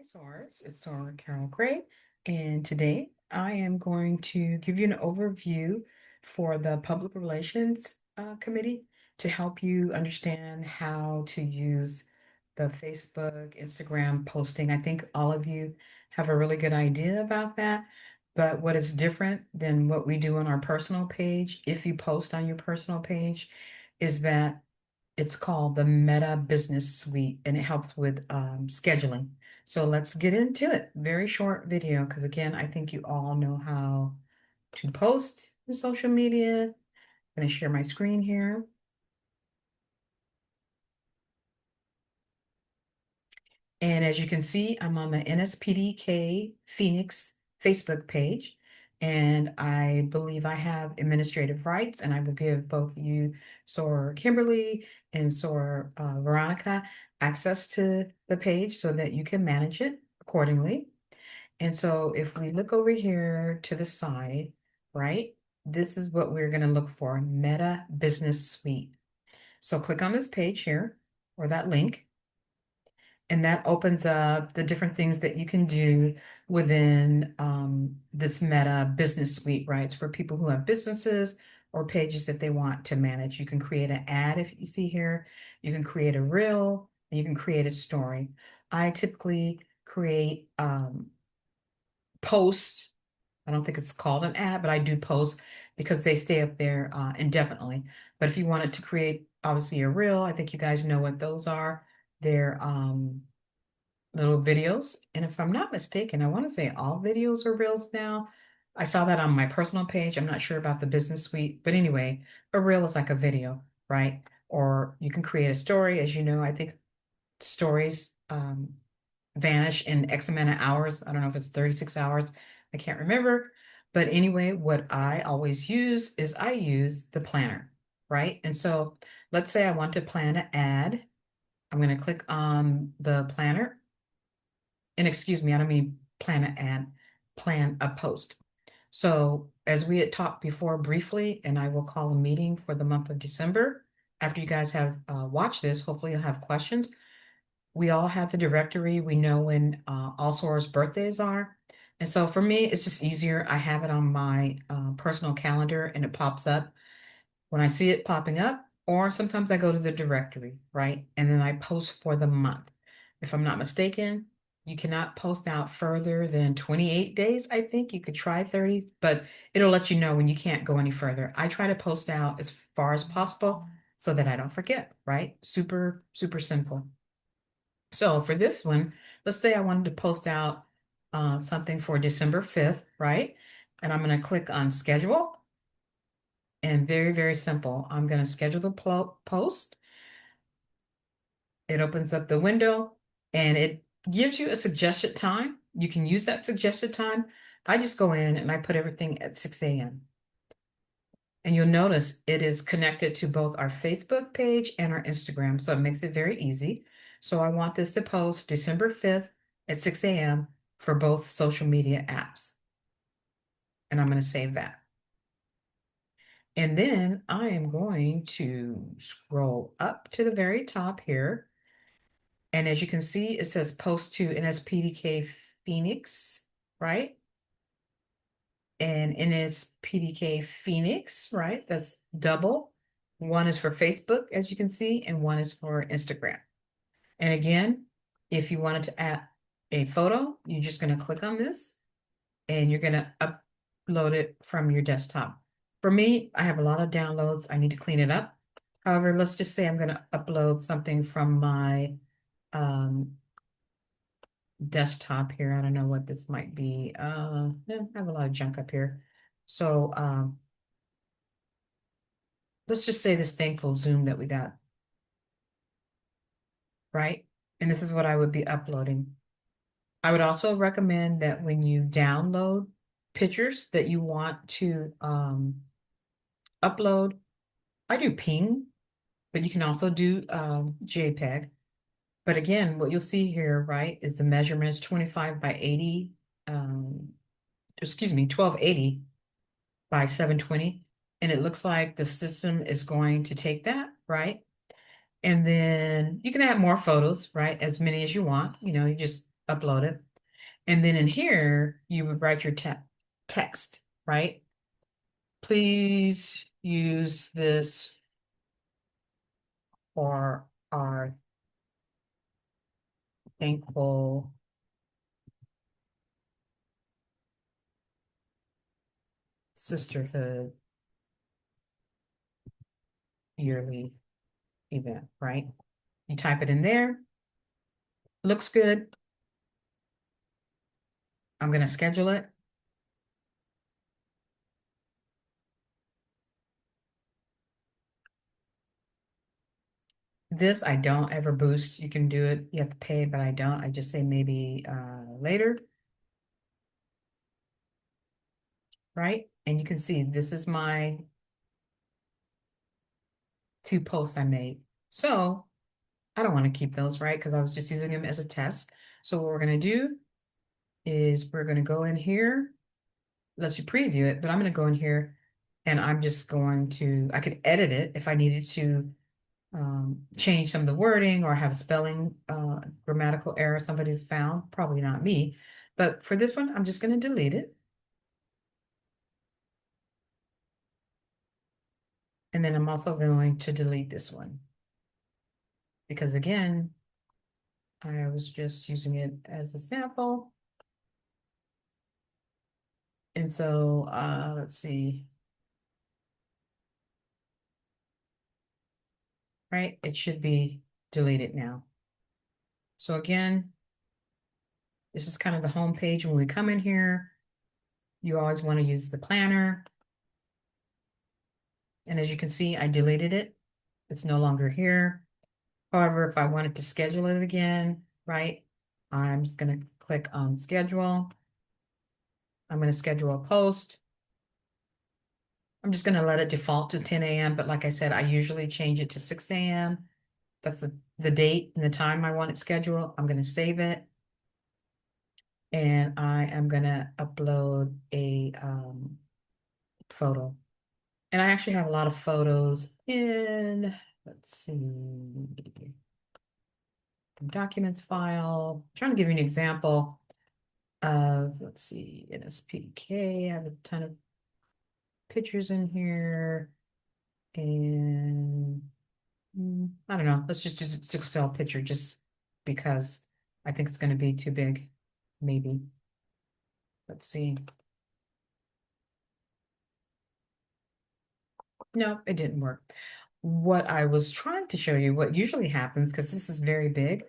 Hi, Source. It's Sora Carol Gray, and today I am going to give you an overview for the Public Relations Committee to help you understand how to use the Facebook, Instagram posting. I think all of you have a really good idea about that, but what is different than what we do on our personal page, if you post on your personal page, is that it's called the Meta Business Suite and it helps with scheduling. So let's get into it. Very short video because again, I think you all know how to post in social media. I'm going to share my screen here. And as you can see, I'm on the NSPDK Phoenix Facebook page. And I believe I have administrative rights, and I will give both you, Sor Kimberly and Sor Veronica, access to the page so that you can manage it accordingly. And so if we look over here to the side, right, this is what we're going to look for, Meta Business Suite. So click on this page here or that link. And that opens up the different things that you can do within this Meta Business Suite, right? It's for people who have businesses or pages that they want to manage. You can create an ad if you see here. You can create a reel, and you can create a story. I typically create posts. I don't think it's called an ad, but I do post because they stay up there indefinitely. But if you wanted to create obviously a reel, I think you guys know what those are. They're little videos. And if I'm not mistaken, I want to say all videos are reels now. I saw that on my personal page. I'm not sure about the business suite, but anyway, a reel is like a video, right? Or you can create a story. As you know, I think stories vanish in X amount of hours. I don't know if it's 36 hours. I can't remember. But anyway, what I always use is I use the planner, right? And so let's say I want to plan an ad. I'm going to click on the planner and excuse me, I don't mean plan an ad, plan a post. So as we had talked before briefly, and I will call a meeting for the month of December, after you guys have watched this, hopefully you'll have questions. We all have the directory. We know when all Sora's birthdays are. And so for me, it's just easier. I have it on my personal calendar and it pops up when I see it popping up, or sometimes I go to the directory, right? And then I post for the month. If I'm not mistaken, you cannot post out further than 28 days. I think you could try 30, but it'll let you know when you can't go any further. I try to post out as far as possible so that I don't forget, right? Super, super simple. So for this one, let's say I wanted to post out something for December 5th, right? And I'm going to click on schedule. And very, very simple. I'm going to schedule the post. It opens up the window and it gives you a suggested time. You can use that suggested time. I just go in and I put everything at 6 a.m. And you'll notice it is connected to both our Facebook page and our Instagram. So it makes it very easy. So I want this to post December 5th at 6 a.m. for both social media apps. And I'm going to save that. And then I am going to scroll up to the very top here. And as you can see, it says post to NSPDK Phoenix, right? And NSPDK Phoenix, right? That's double. One is for Facebook, as you can see, and one is for Instagram. And again, if you wanted to add a photo, you're just going to click on this and you're going to upload it from your desktop. For me, I have a lot of downloads. I need to clean it up. However, let's just say I'm going to upload something from my um, desktop here. I don't know what this might be. I have a lot of junk up here. So let's just say this thankful Zoom that we got, right? And this is what I would be uploading. I would also recommend that when you download pictures that you want to upload, I do ping, but you can also do JPEG. But again, what you'll see here, right, is the measurements 25 by 80, excuse me, 1280 by 720. And it looks like the system is going to take that, right? And then you can add more photos, right? As many as you want. You know, you just upload it. And then in here, you would write your text, right? Please use this for our thankful sisterhood yearly event, right? You type it in there, looks good. I'm going to schedule it. This I don't ever boost. You can do it. You have to pay, but I don't. I just say maybe later, right? And you can see this is my 2 posts I made. So I don't want to keep those, right? Because I was just using them as a test. So what we're going to do is we're going to go in here, lets you preview it, but I'm going to go in here and I'm just going to, I could edit it if I needed to change some of the wording or have a spelling, grammatical error somebody's found, probably not me. But for this one, I'm just going to delete it. And then I'm also going to delete this one because again, I was just using it as a sample. And so let's see, right? It should be deleted now. So again, this is kind of the home page. When we come in here, you always want to use the planner. And as you can see, I deleted it. It's no longer here. However, if I wanted to schedule it again, right, I'm just going to click on schedule. I'm going to schedule a post. I'm just going to let it default to 10 a.m. But like I said, I usually change it to 6 a.m. That's the date and the time I want it scheduled. I'm going to save it. And I am going to upload a photo. And I actually have a lot of photos in, let's see, documents file. I'm trying to give you an example of, let's see, NSPDK. I have a ton of pictures in here. And I don't know, let's just do a 6 cell picture just because I think it's going to be too big, maybe. Let's see. No, it didn't work. What I was trying to show you, what usually happens, because this is very big,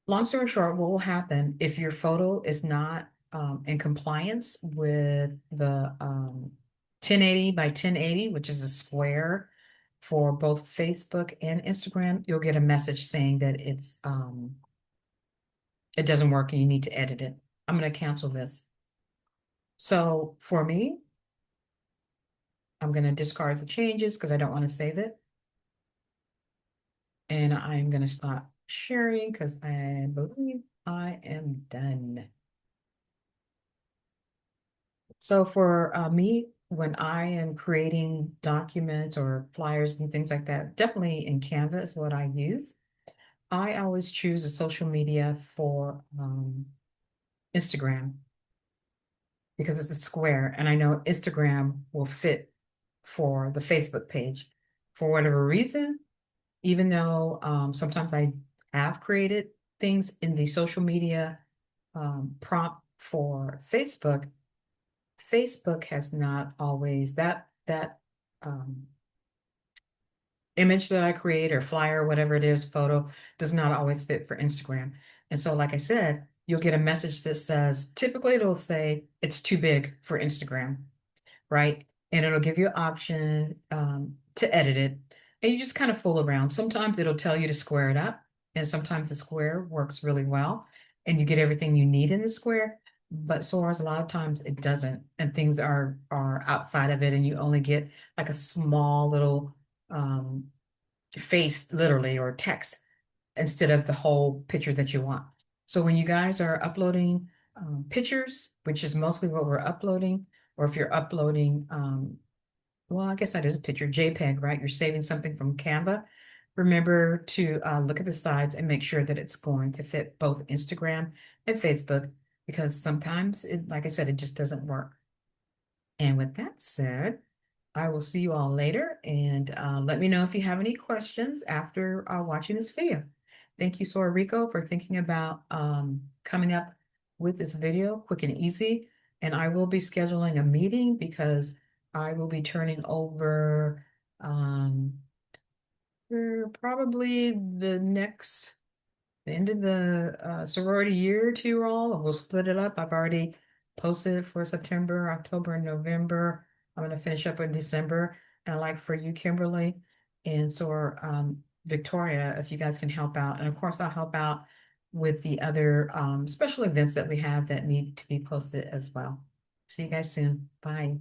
long story short, what will happen if your photo is not in compliance with the 1080 by 1080, which is a square for both Facebook and Instagram, you'll get a message saying that it doesn't work and you need to edit it. I'm going to cancel this. So for me, I'm going to discard the changes because I don't want to save it. And I'm going to stop sharing because I believe I am done. So for me, when I am creating documents or flyers and things like that, definitely in Canva is what I use. I always choose a social media for Instagram because it's a square and I know Instagram will fit for the Facebook page. For whatever reason, even though sometimes I have created things in the social media prompt for Facebook, Facebook has not always that um, image that I create or flyer, whatever it is, photo does not always fit for Instagram. And so, like I said, you'll get a message that says, typically it'll say it's too big for Instagram, right? And it'll give you an option to edit it. And you just kind of fool around. Sometimes it'll tell you to square it up, and sometimes the square works really well, and you get everything you need in the square. But so as a lot of times it doesn't, and things are outside of it, and you only get like a small little um, face, literally, or text instead of the whole picture that you want. So when you guys are uploading pictures, which is mostly what we're uploading, or if you're uploading, well, I guess that is a picture, JPEG, right? You're saving something from Canva. Remember to look at the sides and make sure that it's going to fit both Instagram and Facebook because sometimes it, like I said, it just doesn't work. And with that said, I will see you all later and let me know if you have any questions after watching this video. Thank you, Sora Rico, for thinking about coming up with this video quick and easy. And I will be scheduling a meeting because I will be turning over um, probably the end of the sorority year to you all. We'll split it up. I've already posted for September, October, and November. I'm going to finish up in December. And I'd like for you, Kimberly, and so Victoria, if you guys can help out. And of course, I'll help out with the other special events that we have that need to be posted as well. See you guys soon. Bye.